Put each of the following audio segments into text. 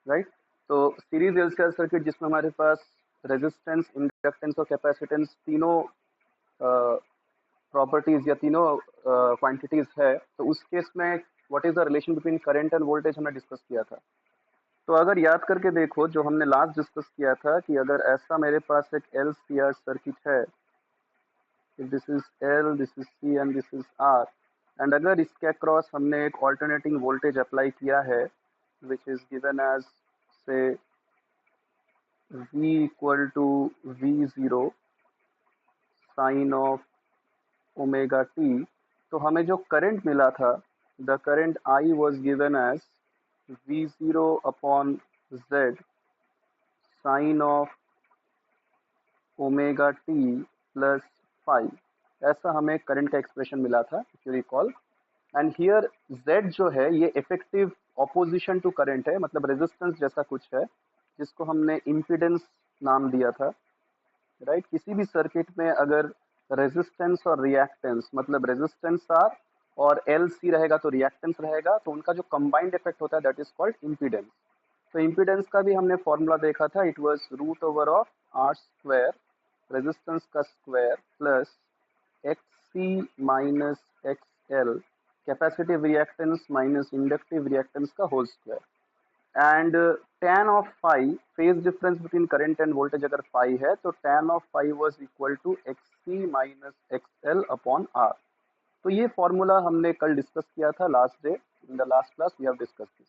Right. तो series LCR circuit जिसमें हमारे पास रेजिस्टेंस, इंडक्टेंस और कैपेसिटेंस तीनों प्रॉपर्टीज या तीनों क्वांटिटीज है, तो उस केस में what is the relation between current and voltage हमने डिस्कस किया था। तो अगर याद करके देखो जो हमने लास्ट डिस्कस किया था कि अगर ऐसा मेरे पास एक एल सी आर सर्किट है, this is L, this is C and this is R, and अगर इसके अक्रॉस हमने एक ऑल्टरनेटिंग वोल्टेज अप्लाई किया है which is given as say V equal to V0 sine of omega t, तो हमें जो करंट मिला था, the current I was given as V0 upon Z sine of omega t plus five, ऐसा हमें current का एक्सप्रेशन मिला था if you recall. And here Z जो है ये इफेक्टिव ऑपोजिशन टू करंट है, मतलब रेजिस्टेंस जैसा कुछ है जिसको हमने इम्पीडेंस नाम दिया था, राइट। किसी भी सर्किट में अगर रेजिस्टेंस और रिएक्टेंस, मतलब रेजिस्टेंस आर और एल सी रहेगा तो रिएक्टेंस रहेगा, तो उनका जो कंबाइंड इफेक्ट होता है दैट इज कॉल्ड इम्पीडेंस। तो इम्पीडेंस का भी हमने फॉर्मूला देखा था, it was root over of R square, resistance का square plus X C minus X L, capacitive reactance minus inductive reactance का whole square. And tan of phi, phase difference between current and voltage अगर phi है तो tan of phi was equal to X C minus X L upon R. तो ये formula हमने कल discuss किया था last day, in the last class we have discuss this.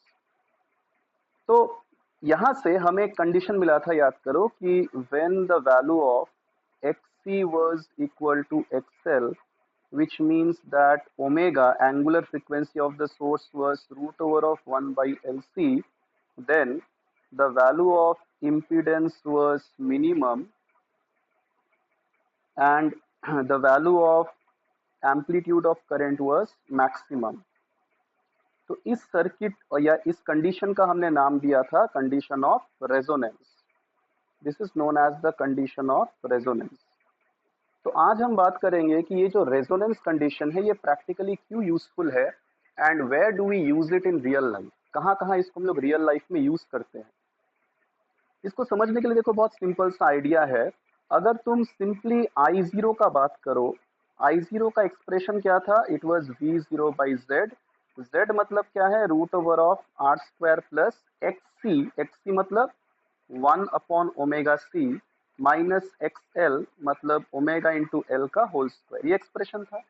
तो यहाँ से हमें एक कंडीशन मिला था, याद करो कि when the value of X C was equal to X L, which means that omega, angular frequency of the source, was root over of 1 by LC, then the value of impedance was minimum and the value of amplitude of current was maximum. तो इस circuit या इस condition का हमने नाम दिया था condition of resonance. This is known as the condition of resonance. तो आज हम बात करेंगे कि ये जो रेजोनेंस कंडीशन है ये प्रैक्टिकली क्यों यूजफुल है and where do we use it in real life, कहाँ कहाँ इसको हम लोग रियल लाइफ में यूज करते हैं। इसको समझने के लिए देखो बहुत सिंपल सा आइडिया है। अगर तुम सिंपली I0 का बात करो, I0 का एक्सप्रेशन क्या था, it was V0 by Z. Z मतलब क्या है, root over of R square plus X C मतलब 1 upon omega C minus X L मतलब ओमेगा इंटू एल का होल स्क्वायर, ये एक्सप्रेशन था।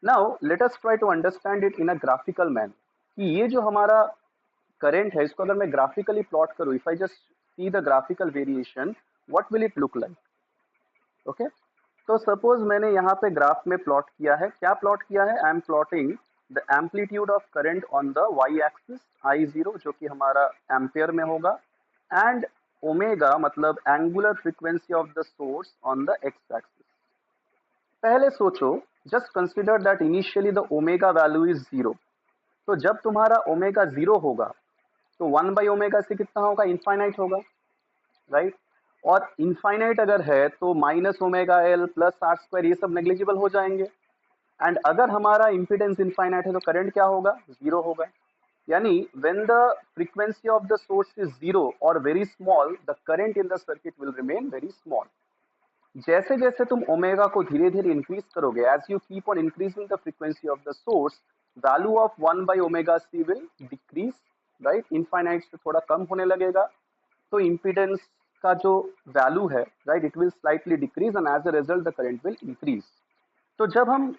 Now let us try to understand it in a graphical manner कि ये जो हमारा current है इसको अगर मैं ग्राफिकली प्लॉट करूं, if I just see the graphical variation, what will it look like. Okay, तो सपोज मैंने यहाँ पे ग्राफ में प्लॉट किया है, क्या प्लॉट किया है, I am plotting the amplitude of current on the Y axis I0 जो कि हमारा एम्पियर में होगा, एंड ओमेगा मतलब angular frequency of the source on the X axis. पहले सोचो, just consider that initially the omega value is zero. तो जब तुम्हारा ओमेगा जीरो होगा तो 1 बाई ओमेगा से कितना होगा, इनफाइनाइट होगा, राइट। और इनफाइनाइट अगर है तो minus omega L plus R square ये सब नेग्लिजिबल हो जाएंगे। एंड अगर हमारा इम्पीडेंस इनफाइनाइट है तो करंट क्या होगा, जीरो होगा। यानी when the frequency of the source is zero और very small, the current in the circuit will remain very small. जैसे जैसे तुम ओमेगा को धीरे धीरे इंक्रीज करोगे, as you keep on increasing the frequency of the source, value of 1 by omega C will decrease, right, infinite से थोड़ा कम होने लगेगा। तो इम्पीडेंस का जो वैल्यू है, right, it will slightly decrease and as a result the current will increase. तो जब हम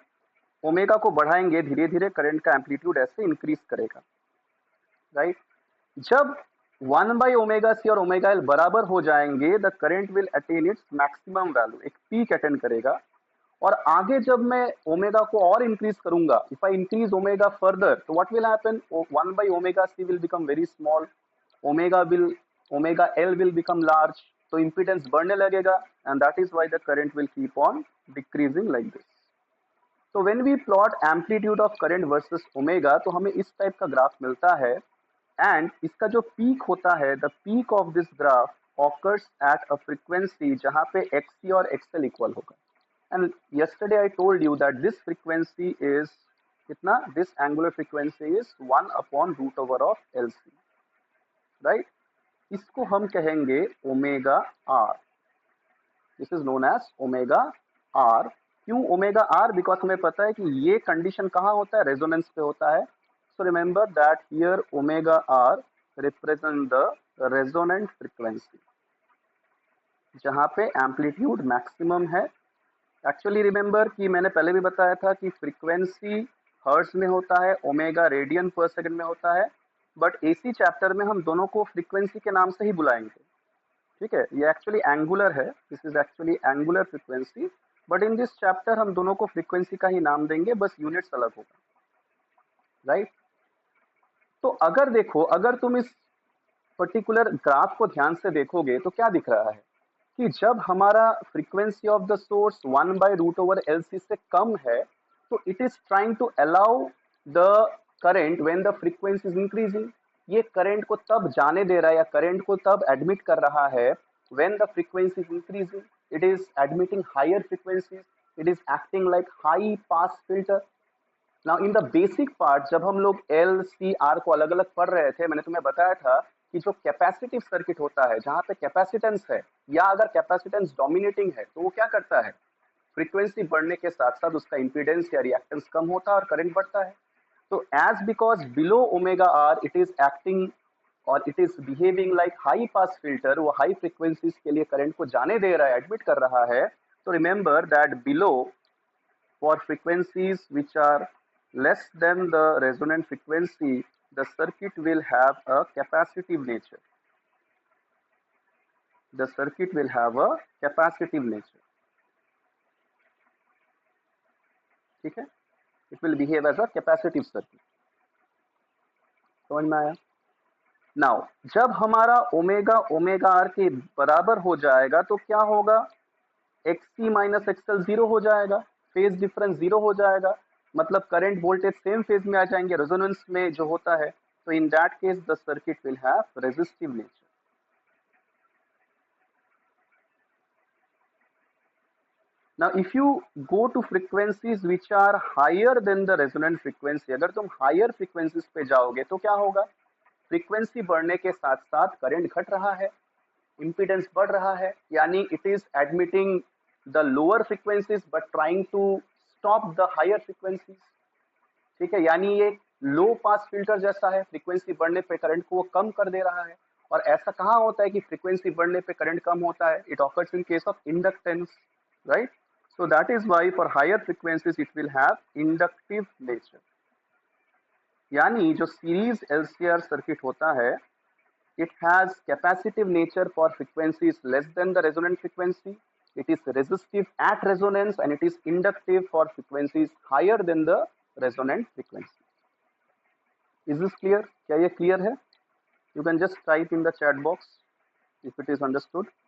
ओमेगा को बढ़ाएंगे धीरे धीरे करंट का एम्पलीट्यूड ऐसे इंक्रीज करेगा, राइट। जब 1 बाई ओमेगा सी और ओमेगा एल बराबर हो जाएंगे, the current will attain its maximum value, एक पीक अटेन करेगा। और आगे जब मैं ओमेगा को और इंक्रीज करूंगा, if I increase omega further, तो what will happen, 1 by omega C will become very small, omega L will become large, तो इंपीडेंस बढ़ने लगेगा and that is why the current will keep on decreasing like this. तो when we plot amplitude of current versus omega तो हमें इस type का graph मिलता है। एंड इसका जो पीक होता है, the peak of this graph occurs at a frequency जहां पे एक्सी और एक्सएल इक्वल होगा। And yesterday I told you that this frequency is कितना, this angular frequency is 1 upon root over of LC, right, इसको हम कहेंगे omega R. This is known as omega R. क्यों omega R? Because हमें पता है कि ये कंडीशन कहाँ होता है, रेजोनेंस पे होता है। So remember that here omega R represent the resonant frequency, जहाँ पे एम्पलीट्यूड मैक्सिमम है। एक्चुअली रिमेंबर कि मैंने पहले भी बताया था कि फ्रीक्वेंसी हर्ट्ज में होता है, ओमेगा रेडियन पर सेकंड में होता है, बट इसी चैप्टर में हम दोनों को फ्रीक्वेंसी के नाम से ही बुलाएंगे। ठीक है, ये एक्चुअली एंगुलर है, this is actually angular frequency, but in this chapter हम दोनों को फ्रीक्वेंसी का ही नाम देंगे, बस यूनिट्स अलग होगा। राइट, तो अगर देखो, अगर तुम इस पर्टिकुलर ग्राफ को ध्यान से देखोगे तो क्या दिख रहा है कि जब हमारा frequency of the source 1/√LC से कम है, तो it is trying to allow the current when the frequency is increasing. ये करंट को तब जाने दे रहा है या करंट को तब एडमिट कर रहा है when the frequency is increasing, it is admitting higher frequencies, it is acting like high pass filter. Now in the basic part, जब हम लोग एल सी आर को अलग अलग पढ़ रहे थे, मैंने तुम्हें बताया था कि जो कैपेसिटिव सर्किट होता है, जहां पे कैपेसिटेंस है या अगर कैपेसिटेंस डोमिनेटिंग है, तो वो क्या करता है, फ्रीक्वेंसी बढ़ने के साथ साथ उसका इंपीडेंस या रिएक्टेंस कम होता है और करंट बढ़ता है। तो as because below omega R it is acting और it is behaving like high pass filter, वो हाई फ्रीक्वेंसीज के लिए करंट को जाने दे रहा है, एडमिट कर रहा है। तो remember that below, for frequencies which are less than the resonant frequency, the circuit will have a capacitive nature. The circuit will have a capacitive nature. ठीक है, it will behave as a capacitive circuit. समझ में आया? Now जब हमारा omega omega are के बराबर हो जाएगा तो क्या होगा, एक्सी माइनस एक्सएल जीरो हो जाएगा, फेज डिफरेंस जीरो हो जाएगा, मतलब करंट वोल्टेज सेम फेज में आ जाएंगे रेजोनेंस में जो होता है। तो in that case the circuit will have resistive nature. Now if you go to frequencies which are higher than the resonant frequency, अगर तुम हायर फ्रीक्वेंसीज पे जाओगे तो क्या होगा, फ्रीक्वेंसी बढ़ने के साथ साथ करंट घट रहा है, impedance बढ़ रहा है, यानी it is admitting the lower frequencies but trying to stop the higher frequencies. ठीक है, यानी ये लो पास फिल्टर जैसा है, फ्रीक्वेंसी बढ़ने पे करंट को वो कम कर दे रहा है। और ऐसा कहाँ होता है कि फ्रीक्वेंसी बढ़ने पे करंट कम होता है, it occurs in case of inductance. Right, so that is why for higher frequencies it will have inductive nature। यानी जो सीरीज एलसीआर सर्किट होता है, it has capacitive nature for frequencies less than the resonant frequency, it is resistive at resonance, and it is inductive for frequencies higher than the resonant frequency। Is this clear? क्या ये clear है? You can just type in the chat box if it is understood।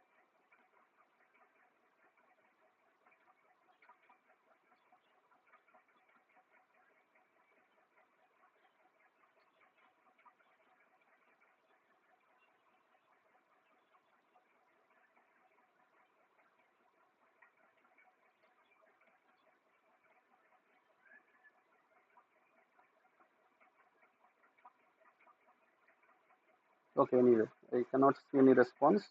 Okay, anyway, I cannot see any response।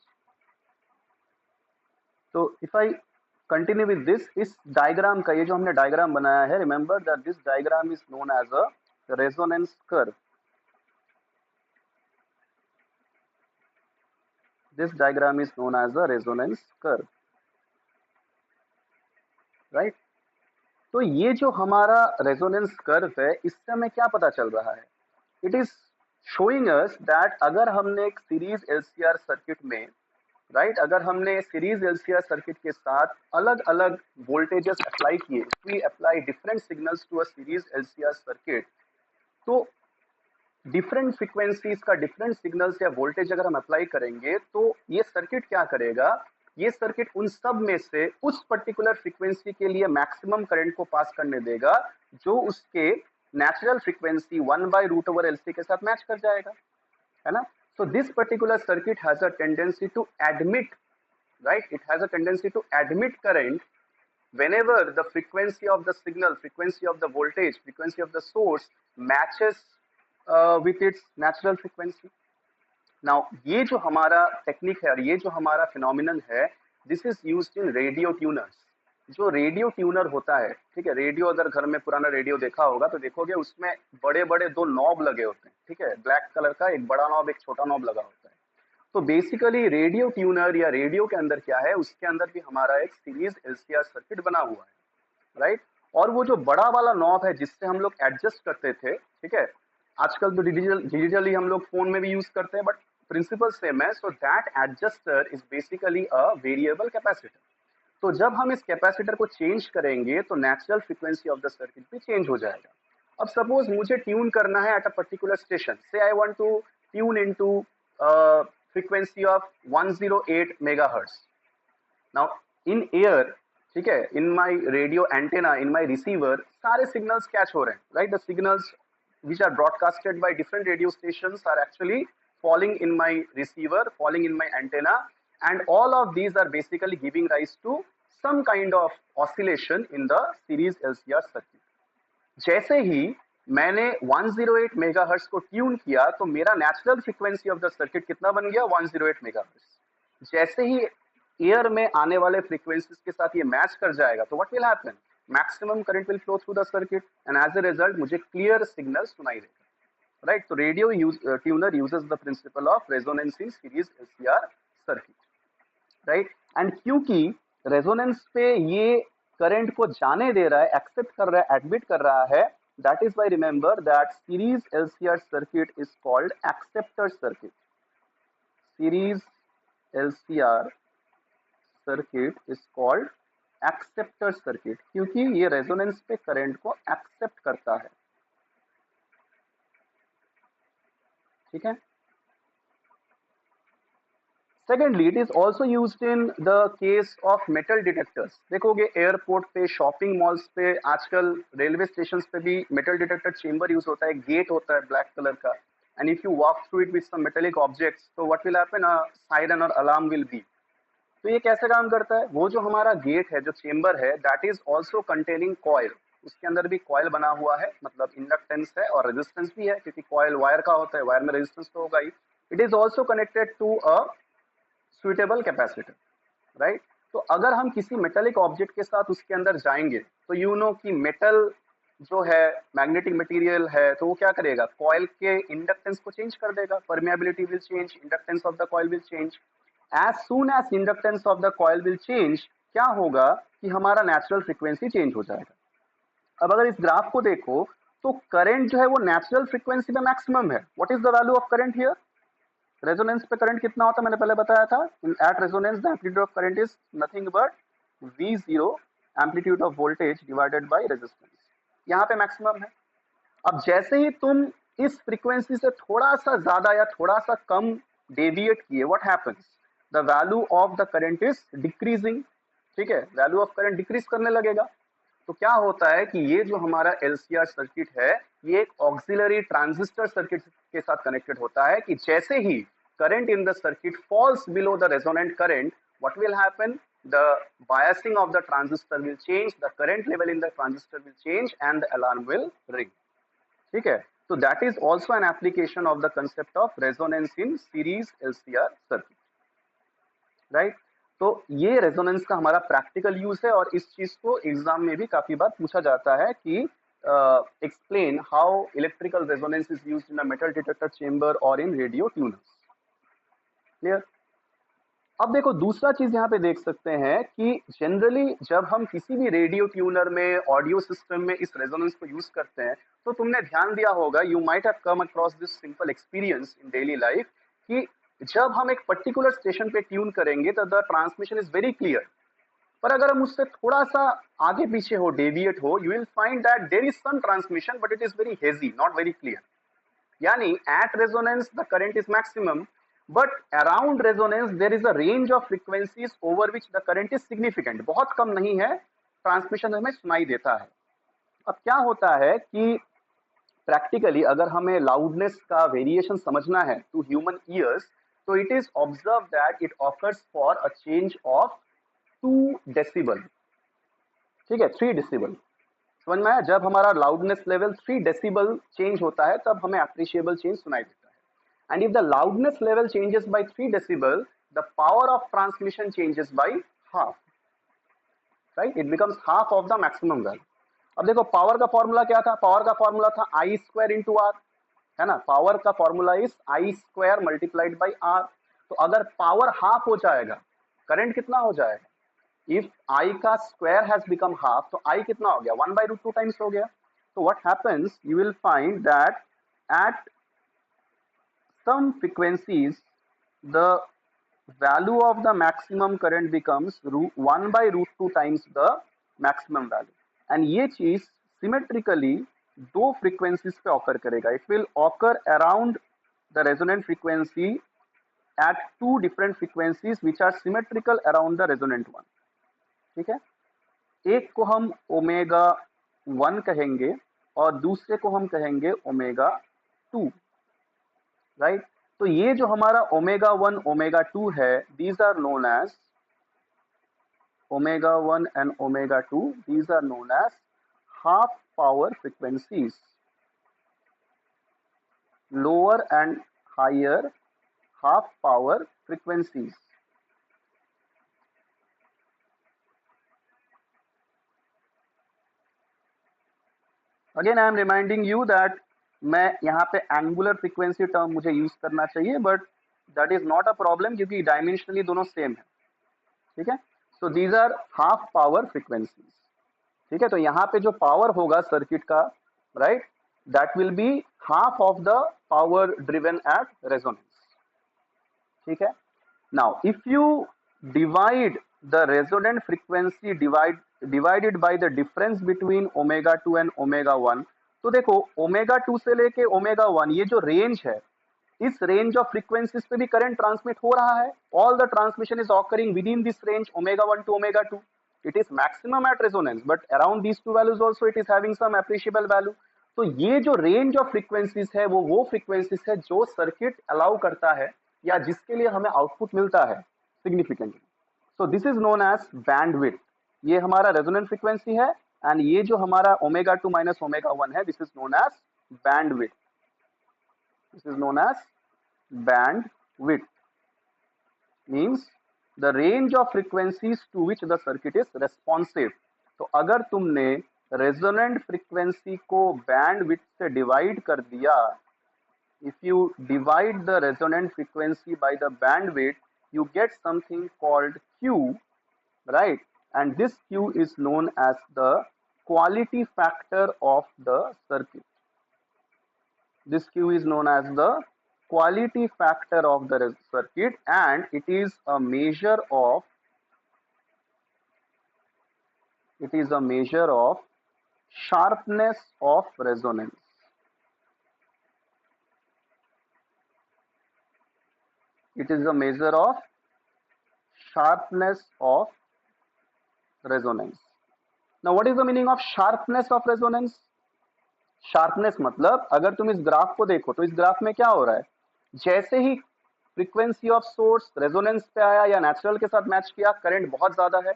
तो if I continue with this, इस diagram का, ये जो हमने diagram बनाया है, remember that this diagram is known as a resonance curve। This diagram is known as a resonance curve। Right? तो ये जो हमारा रेजोनेंस कर्व है, इससे हमें क्या पता चल रहा है, it is showing us that अगर हमने एक सीरीज एलसीआर सर्किट में, राइट, अगर हमने सीरीज एलसीआर सर्किट के साथ अलग अलग वोल्टेजेस अप्लाई किए, we apply different signals to a series LCR circuit, तो डिफरेंट फ्रीक्वेंसीज का डिफरेंट सिग्नल्स या वोल्टेज अगर हम अप्लाई करेंगे, तो ये सर्किट क्या करेगा, ये सर्किट उन सब में से उस पर्टिकुलर फ्रीक्वेंसी के लिए मैक्सिमम करंट को पास करने देगा जो उसके नेचुरल फ्रीक्वेंसी 1/√LC के साथ मैच कर जाएगा, है ना। So this particular circuit has a tendency to admit, right, it has a tendency to admit current whenever the frequency of the signal, frequency of the voltage, frequency of the source matches with its natural frequency। Now ये जो हमारा technique है और ये जो हमारा phenomenon है, this is used in radio tuners. जो रेडियो ट्यूनर होता है, ठीक है, रेडियो अगर घर में पुराना रेडियो देखा होगा तो देखोगे उसमें बड़े बड़े दो नॉब लगे होते हैं, ठीक है, ब्लैक कलर का एक बड़ा नॉब एक छोटा नॉब लगा होता है। तो बेसिकली रेडियो ट्यूनर या रेडियो के अंदर क्या है, उसके अंदर भी हमारा एक सीरीज एलसीआर सर्किट बना हुआ है, राइट। और वो जो बड़ा वाला नॉब है जिससे हम लोग एडजस्ट करते थे, ठीक है, आजकल तो डिजिटली हम लोग फोन में भी यूज करते हैं, बट प्रिंसिपल सेम है। So that adjuster is basically a variable capacitor. तो जब हम इस कैपेसिटर को चेंज करेंगे तो natural frequency of the circuit भी चेंज हो जाएगा। अब सपोज मुझे ट्यून करना है at a particular station, say I want to tune into frequency of 108 megahertz. Now in air, ठीक है, in my radio antenna, in my receiver, सारे सिग्नल्स कैच हो रहे हैं, right. The signals which are broadcasted by different radio stations are actually falling in my receiver, falling in my antenna, and all of these are basically giving rise to some kind of oscillation in the series LCR circuit. जैसे ही मैंने 108 megahertz को tune किया तो मेरा natural frequency of the circuit कितना बन गया, 108 megahertz. जैसे ही एयर में आने वाले फ्रीक्वेंसीज के साथ ये मैच कर जाएगा तो what will happen, maximum current will flow through the circuit and as a result मुझे क्लियर सिग्नल सुनाई देगा, राइट। तो radio tuner uses the principle of resonance in series LCR circuit, right. And क्योंकि resonance पे ये current को जाने दे रहा है, एक्सेप्ट कर रहा है, एडमिट कर रहा है, that is why remember that series LCR circuit is called acceptor circuit. Series LCR circuit is called acceptor circuit क्योंकि ये रेजोनेंस पे करंट को एक्सेप्ट करता है, ठीक है। Secondly, it is also used in the case of metal detectors. देखोगे airport पे, शॉपिंग मॉल्स पे, आजकल रेलवे स्टेशन पे भी मेटल डिटेक्टर चेंबर यूज होता है, गेट होता है ब्लैक कलर का, and if you walk through it with some metallic objects तो what will happen, a siren और अलार्म विल बी। तो ये कैसे काम करता है, वो जो हमारा गेट है, जो चेंबर है, that is also containing coil. उसके अंदर भी कॉयल बना हुआ है, मतलब इंडक्टेंस है और रेजिस्टेंस भी है, क्योंकि कॉयल वायर का होता है, वायर में रेजिस्टेंस तो होगा ही। It is also connected to a suitable capacitor, right. तो अगर हम किसी मेटेलिक ऑब्जेक्ट के साथ उसके अंदर जाएंगे तो यू नो कि मेटल जो है मैग्नेटिक मटेरियल है, तो वो क्या करेगा, कॉइल के इंडक्टेंस को चेंज कर देगा, permeability will change, inductance of the coil will change. As soon as inductance of the coil will change, क्या होगा कि हमारा नेचुरल फ्रीक्वेंसी चेंज हो जाएगा। अब अगर इस ग्राफ को देखो तो करंट जो है वो नेचुरल फ्रीक्वेंसी में मैक्सिमम है। What is the value of current here, resonance पे करंट कितना होता है, मैंने पहले बताया था, eight resonance the amplitude of current is nothing but V0 amplitude of voltage divided by resistance, यहाँ पे मैक्सिमम है। अब जैसे ही तुम इस फ्रीक्वेंसी से थोड़ा सा ज्यादा या थोड़ा सा कम डेविएट किए, what happens, the value of the current is decreasing, ठीक है, वैल्यू ऑफ करंट डिक्रीज करने लगेगा। तो क्या होता है कि ये जो हमारा एलसीआर सर्किट है, ये एक ऑक्सिलरी ट्रांजिस्टर सर्किट के साथ कनेक्टेड होता है कि जैसे ही current in the circuit falls below the resonant current, what will happen, the biasing of the transistor will change, the current level in the transistor will change and the alarm will ring, ठीक है। तो that is also an application of the concept of resonance in series LCR circuit, right. तो ये resonance का हमारा practical use है और इस चीज को एग्जाम में भी काफी बार पूछा जाता है कि explain how electrical resonance is used in a metal detector chamber और इन रेडियो ट्यूनर्स, क्लियर। अब देखो दूसरा चीज यहाँ पे देख सकते हैं कि जनरली जब हम किसी भी रेडियो ट्यूनर में, ऑडियो सिस्टम में इस रेजोनेंस को यूज करते हैं तो तुमने ध्यान दिया होगा, you might have come across this simple experience in daily life, कि जब हम एक पर्टिकुलर स्टेशन पे ट्यून करेंगे तो the transmission is very clear, पर अगर हम उससे थोड़ा सा आगे पीछे हो, डेविएट हो, you will find that there is some transmission but it is very hazy, not very clear. यानी at resonance the current is maximum, but around resonance there is a range of frequencies over which the current is significant, बहुत कम नहीं है, transmission हमें सुनाई देता है। अब क्या होता है कि प्रैक्टिकली अगर हमें लाउडनेस का वेरिएशन समझना है टू ह्यूमन ईयर्स, तो it is observe that it occurs for a change of 2 decibel, ठीक है, 3 डेसिबल, समझ में आया। जब हमारा लाउडनेस लेवल 3 डेसिबल चेंज होता है तब हमें अप्रिशिएबल चेंज सुनाई देता है। and if the loudness level changes by 3 decibel, the power of transmission changes by half, right? It becomes half of the maximum value. अब देखो पावर का फॉर्मूला क्या था, पावर का फॉर्मूला था आई स्क्वायर इंटू आर, है ना, पावर का formula is I square multiplied by R. तो अगर पावर हाफ हो जाएगा, करंट कितना हो जाएगा, इफ आई का स्क्वायर हैज बिकम हाफ, तो आई कितना हो गया, 1/√2 टाइम्स हो गया। तो what happens, you will find that at some frequencies the value of the maximum current becomes 1/√2 times the maximum value, and ये चीज सिमेट्रिकली दो फ्रीक्वेंसीज पे ऑकर करेगा। It will occur around the resonant frequency at two different frequencies which are symmetrical around the resonant one, ठीक है। एक को हम ओमेगा 1 कहेंगे और दूसरे को हम कहेंगे ओमेगा 2, राइट। तो ये जो हमारा ओमेगा 1 ओमेगा 2 है, these are known as omega 1 and omega 2, these are known as half power frequencies, lower and higher half power frequencies. Again I am reminding you that मैं यहाँ पे एंगुलर फ्रीक्वेंसी टर्म मुझे use करना चाहिए, but that is not a problem क्योंकि dimensionally दोनों same है, ठीक है। So these are half power frequencies, ठीक है। तो यहाँ पे जो पावर होगा सर्किट का, right, that will be half of the power driven at resonance, ठीक है। Now if you divide the resonant frequency divided by the difference between omega 2 and omega 1, तो देखो ओमेगा 2 से लेके ओमेगा 1 ये जो रेंज है, इस रेंज ऑफ फ्रीक्वेंसीज पे भी करंट ट्रांसमिट हो रहा है। All the transmission is occurring within this range omega 1 to omega 2। It is maximum at resonance, but around these two values also it is having some appreciable value. तो ये जो range of frequencies है वो frequencies है जो circuit allow करता है या जिसके लिए हमें आउटपुट मिलता है significantly. So this is known as bandwidth. ये हमारा रेजोनेंट फ्रीक्वेंसी है, एंड ये जो हमारा ओमेगा 2 माइनस ओमेगा 1 है, this is known as bandwidth. This is known as bandwidth means the range of frequencies to which the circuit is responsive. तो अगर तुमने रेजोनेंट फ्रीक्वेंसी को बैंडविड्थ से डिवाइड कर दिया, if you divide the resonant frequency by the bandwidth, you get something called Q, right? And this Q is known as the quality factor of the circuit. This Q is known as the quality factor of the circuit, and it is a measure of sharpness of resonance. It is a measure of sharpness of resonance. Now what is the meaning of sharpness of resonance? Sharpness मतलब अगर तुम इस graph को देखो तो इस graph में क्या हो रहा है, जैसे ही फ्रीक्वेंसी ऑफ सोर्स रेजोनेंस पे आया या नेचुरल के साथ मैच किया, करंट बहुत ज्यादा है,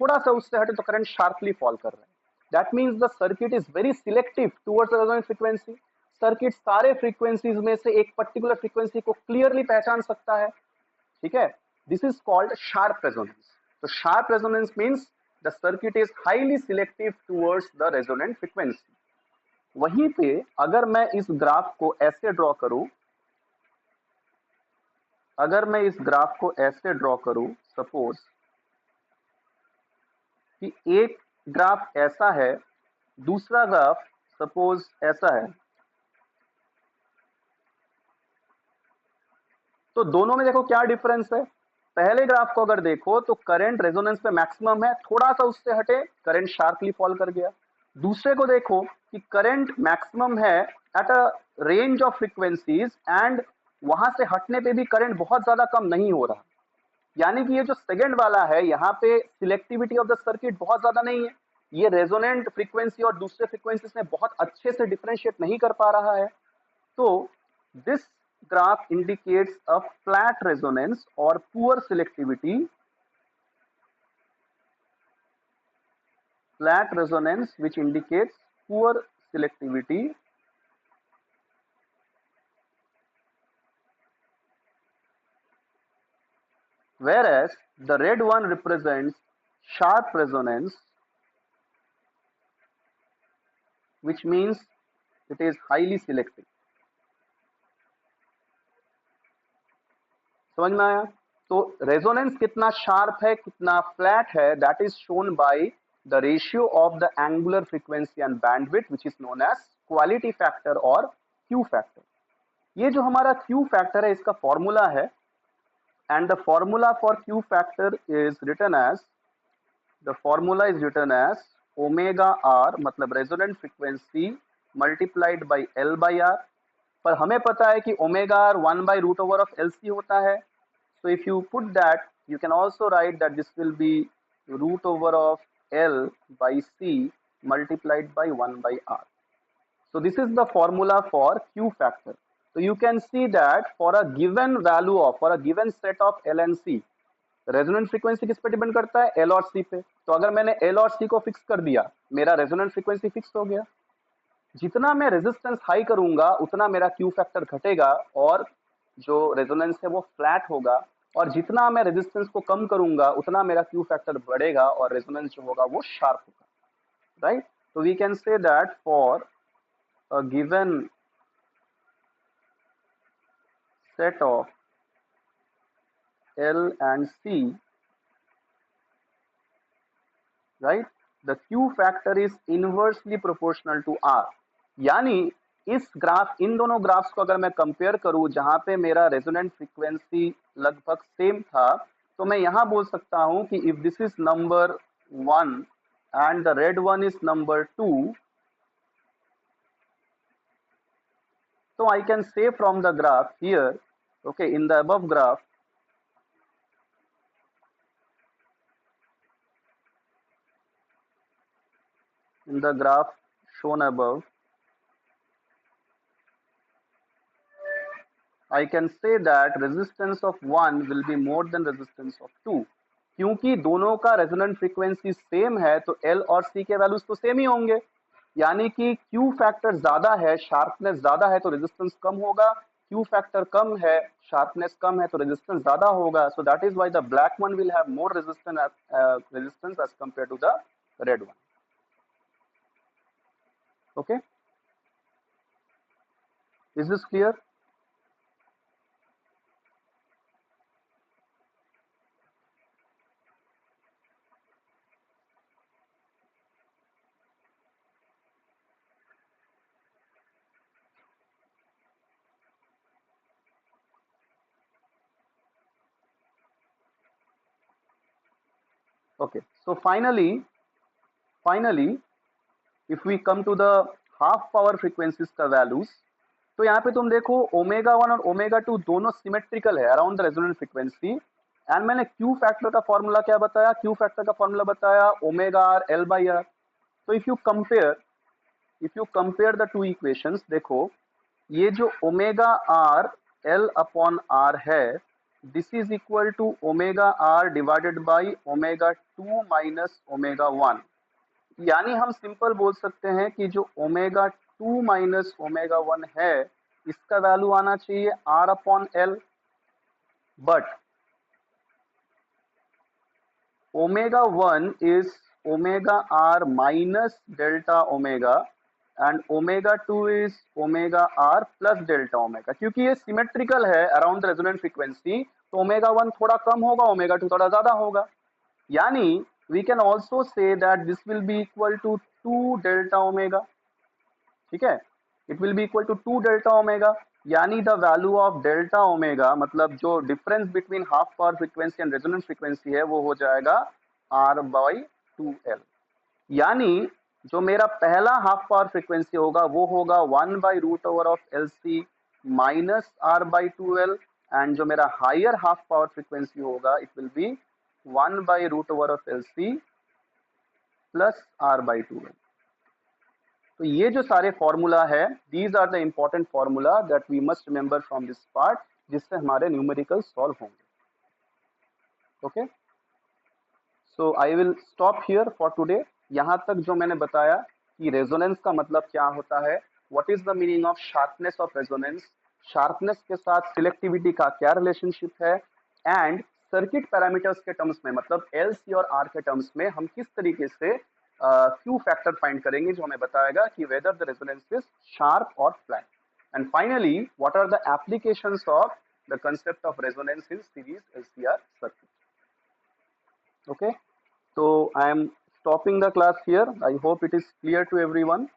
थोड़ा सा उससे हटे तो करंट शार्पली फॉल कर रहा है। That means the circuit is very selective towards the resonance frequency. Circuit सारे फ्रीक्वेंसीज में से एक पर्टिकुलर फ्रीक्वेंसी को क्लियरली पहचान सकता है, ठीक है। This is called sharp resonance. तो sharp resonance means the circuit is highly selective towards the resonant frequency. वहीं पे अगर मैं इस ग्राफ को ऐसे ड्रॉ करूं, सपोज कि एक ग्राफ ऐसा है, दूसरा ग्राफ सपोज ऐसा है, तो दोनों में देखो क्या डिफरेंस है। पहले ग्राफ को अगर देखो तो करंट रेजोनेंस पे मैक्सिमम है, थोड़ा सा उससे हटे करंट शार्पली फॉल कर गया। दूसरे को देखो कि करंट मैक्सिमम है at a range of frequencies, and वहां से हटने पे भी करंट बहुत ज्यादा कम नहीं हो रहा। यानी कि ये जो सेकंड वाला है, यहाँ पे सिलेक्टिविटी ऑफ द सर्किट बहुत ज्यादा नहीं है, ये रेजोनेंट फ्रीक्वेंसी और दूसरे फ्रीक्वेंसीज में बहुत अच्छे से डिफरेंशिएट नहीं कर पा रहा है। तो this graph indicates a flat resonance or poor selectivity. Flat resonance which indicates poor selectivity whereas the red one represents sharp resonance, which means it is highly selective. समझ में आया? तो रेजोनेंस कितना शार्प है, कितना फ्लैट है, that is shown by the ratio of the angular frequency and bandwidth, which is known as quality factor और Q factor. ये जो हमारा क्यू फैक्टर है इसका फॉर्मूला है, and the formula for Q factor is written as, the formula is written as omega R, मतलब resonant frequency multiplied by L by R. पर हमें पता है कि omega R 1 by root over of L सी होता है. So if you put that, you can also write that this will be root over of L by C multiplied by 1 by R. So this is the formula for Q factor. So you can see that for a given value of, for a given set of L and C, resonant frequency किस पे depend करता है? L और C पे. तो अगर मैंने L और C को फिक्स कर दिया, मेरा रेजोनेंट फ्रीक्वेंसी फिक्स हो गया. जितना मैं रेजिस्टेंस हाई करूंगा उतना मेरा क्यू फैक्टर घटेगा और जो रेजोनेंस है वो फ्लैट होगा, और जितना मैं रेजिस्टेंस को कम करूंगा उतना मेरा क्यू फैक्टर बढ़ेगा और रेजोनेंस जो होगा वो शार्प होगा. राइट? तो we can say that for a given set of L and C, right, the Q factor is inversely proportional to R. यानी इस ग्राफ, इन दोनों ग्राफ्स को अगर मैं कंपेयर करूं जहां पे मेरा रेजोनेंट फ्रीक्वेंसी लगभग सेम था, तो मैं यहां बोल सकता हूं कि if this is number 1 and the red one is number 2, so I can say from the graph here, okay, in the above graph, in the graph shown above, I can say that resistance of 1 will be more than resistance of 2. क्योंकि दोनों का resonant frequency same है तो L और C के values तो same ही होंगे, यानी कि Q फैक्टर ज्यादा है, शार्पनेस ज्यादा है तो रेजिस्टेंस कम होगा, Q फैक्टर कम है, शार्पनेस कम है तो रेजिस्टेंस ज्यादा होगा. So that is why the black one will have more resistance as compare to the red one. Okay, is this clear? Okay, so finally if we come to the half power frequencies का values, तो यहाँ पे तुम देखो omega 1 और omega 2 दोनों symmetrical है around the resonant frequency. And मैंने क्यू फैक्टर का फॉर्मूला क्या बताया? क्यू फैक्टर का फॉर्मूला बताया omega R L by R. तो if you compare the two equations, देखो ये जो omega R L upon R है, this is equal to omega R divided by omega 2 minus omega 1. यानी हम सिंपल बोल सकते हैं कि जो ओमेगा 2 माइनस ओमेगा 1 है इसका वैल्यू आना चाहिए R upon L. But omega 1 is omega R minus delta omega and omega 2 is omega R plus delta omega. क्योंकि ये सिमेट्रिकल है अराउंड द रेजोनेंट फ्रीक्वेंसी, तो ओमेगा 1 थोड़ा कम होगा, ओमेगा 2 थोड़ा ज्यादा होगा. यानी we can also say that this will be equal to 2 delta omega. ठीक है, it will be equal to 2 delta omega. यानी the value of delta omega, मतलब जो difference between half power frequency and resonance frequency है वो हो जाएगा r by 2l. यानी जो मेरा पहला हाफ पावर फ्रीक्वेंसी होगा वो होगा 1 by root over of L C minus r by 2l, and जो मेरा हायर हाफ पावर फ्रीक्वेंसी होगा it will be 1 by root over of L C plus r by 2l. तो ये जो सारे फॉर्मूला है, these are the important formula that we must remember from this part, जिससे हमारे न्यूमेरिकल सॉल्व होंगे. Okay, so I will stop here for today. यहाँ तक जो मैंने बताया कि रेजोनेंस का मतलब क्या होता है, what is the meaning of sharpness of resonance, sharpness के साथ सिलेक्टिविटी का क्या रिलेशनशिप है, एंड सर्किट पैरामीटर्स के टर्म्स में, मतलब एल, सी और आर के टर्म्स में हम किस तरीके से क्यू फैक्टर फाइंड करेंगे जो हमें बताएगा कि whether the resonance is sharp और flat. And finally what are the applications of the concept of resonance in series LCR circuit. Okay, so I am stopping the class here. I hope it is clear to everyone.